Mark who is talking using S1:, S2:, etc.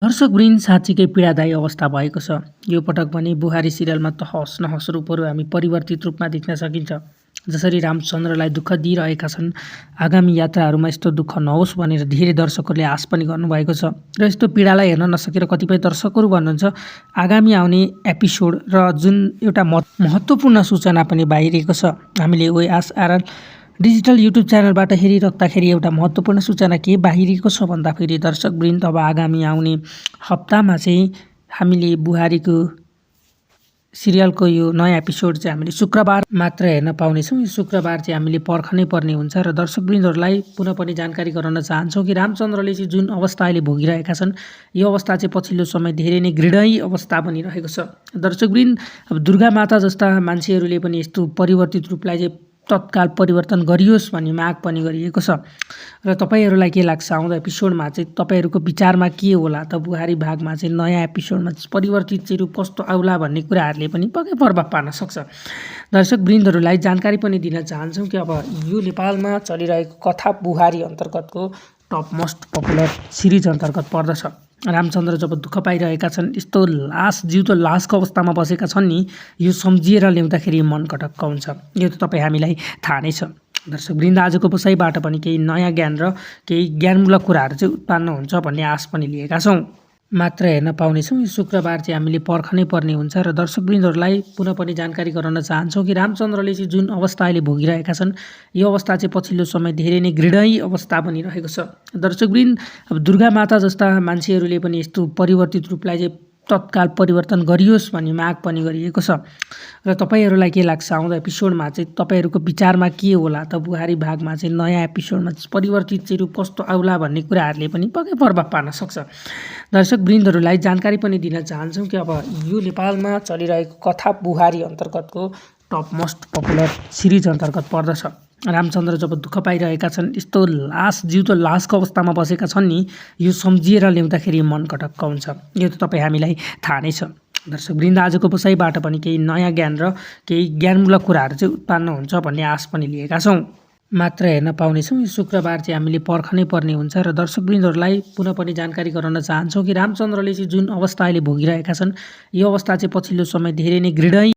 S1: दर्शकवृन्द साँच्चीकै पीडादायी अवस्था भएको छ। यो पटक भने बुहारी सिरियलमा तहस नहस रूपहरू हामी परिवर्तित रूपमा देख्न सकिन्छ। जसरी रामचन्द्रलाई दुःख दिइरहेका छन्, आगामी यात्राहरूमा यस्तो दुःख नहोस् भनेर धेरै दर्शकहरूले आश पनि गर्नुभएको छ। र यस्तो पीडालाई हेर्न नसकेर कतिपय दर्शकहरू भन्नुहुन्छ आगामी आउने एपिसोड र जुन एउटा महत्त्वपूर्ण सूचना पनि बाहिरिएको छ। हामीले OSRL डिजिटल युट्युब च्यानलबाट हेरिराख्दाखेरि एउटा महत्त्वपूर्ण सूचना के बाहिरिएको छ भन्दाखेरि दर्शकवृन्द अब आगामी आउने हप्तामा चाहिँ हामीले बुहारीको सिरियलको यो नयाँ एपिसोड चाहिँ हामीले शुक्रबार मात्र हेर्न पाउनेछौँ। यो शुक्रबार चाहिँ हामीले पर्खनै पर्ने हुन्छ र दर्शकवृन्दहरूलाई पुनः पनि जानकारी गराउन चाहन्छौँ कि रामचन्द्रले चाहिँ जुन अवस्था अहिले भोगिरहेका छन्, यो अवस्था चाहिँ पछिल्लो समय धेरै नै घृणीय अवस्था बनिरहेको छ। दर्शकवृन्द अब दुर्गा माता जस्ता मान्छेहरूले पनि यस्तो परिवर्तित रूपलाई चाहिँ तत्काल परिवर्तन गरियोस् भन्ने माग पनि गरिएको छ। र तपाईँहरूलाई के लाग्छ आउँदो एपिसोडमा चाहिँ तपाईँहरूको विचारमा के होला त? बुहारी भागमा चाहिँ नयाँ एपिसोडमा परिवर्तित चाहिँ रूप कस्तो आउला भन्ने कुराहरूले पनि पक्कै प्रभाव पार्न सक्छ। दर्शकवृन्दहरूलाई जानकारी पनि दिन चाहन्छौँ कि अब यो नेपालमा चलिरहेको कथा बुहारी अन्तर्गतको टप मोस्ट पपुलर सिरिज अन्तर्गत पर्दछ। रामचन्द्र जब दुःख पाइरहेका छन्, यस्तो जिउँदो लासको अवस्थामा बसेका छन् नि, यो सम्झिएर ल्याउँदाखेरि मन कटक्क हुन्छ। यो त तपाईँ हामीलाई थाहा नै छ। दर्शकवृन्द आजको बसाइबाट पनि केही नयाँ ज्ञान र केही ज्ञानमूलक कुराहरू चाहिँ उत्पन्न हुन्छ भन्ने आश पनि लिएका छौँ। मात्र हेर्न पाउनेछौँ। यो शुक्रबार चाहिँ हामीले पर्खनै पर्ने हुन्छ र दर्शकवृन्दहरूलाई पुनः पनि जानकारी गराउन चाहन्छौँ कि रामचन्द्रले चाहिँ जुन अवस्था अहिले भोगिरहेका छन्, यो अवस्था चाहिँ पछिल्लो समय धेरै नै घृणीय अवस्था बनिरहेको छ। दर्शकवृन्द अब दुर्गा माता जस्ता मान्छेहरूले पनि यस्तो परिवर्तित रूपलाई चाहिँ तत्काल परिवर्तन गरियोस् भन्ने माग पनि गरिएको छ। र तपाईँहरूलाई के लाग्छ आउँदो एपिसोडमा चाहिँ तपाईँहरूको विचारमा के होला त? बुहारी भागमा चाहिँ नयाँ एपिसोडमा परिवर्तित चाहिँ रूप कस्तो आउला भन्ने कुराहरूले पनि पक्कै प्रभाव पार्न सक्छ। दर्शकवृन्दहरूलाई जानकारी पनि दिन चाहन्छौँ कि अब यो नेपालमा चलिरहेको कथा बुहारी अन्तर्गतको टप मोस्ट पपुलर सिरिज अन्तर्गत पर्दछ। रामचन्द्र जब दुःख पाइरहेका छन्, यस्तो जिउँदो लासको अवस्थामा बसेका छन् नि, यो सम्झिएर ल्याउँदाखेरि मन कटक्क हुन्छ। यो त तपाईँ हामीलाई थाहा नै छ। दर्शकवृन्द आजको बसाइबाट पनि केही नयाँ ज्ञान र केही ज्ञानमूलक कुराहरू चाहिँ उत्पन्न हुन्छ भन्ने आश पनि लिएका छौँ। मात्र हेर्न पाउनेछौँ। यो शुक्रबार चाहिँ हामीले पर्खनै पर्ने हुन्छ र दर्शकवृन्दहरूलाई पुनः पनि जानकारी गराउन चाहन्छौँ कि रामचन्द्रले चाहिँ जुन अवस्था अहिले भोगिरहेका छन्, यो अवस्था चाहिँ पछिल्लो समय धेरै नै घृणीय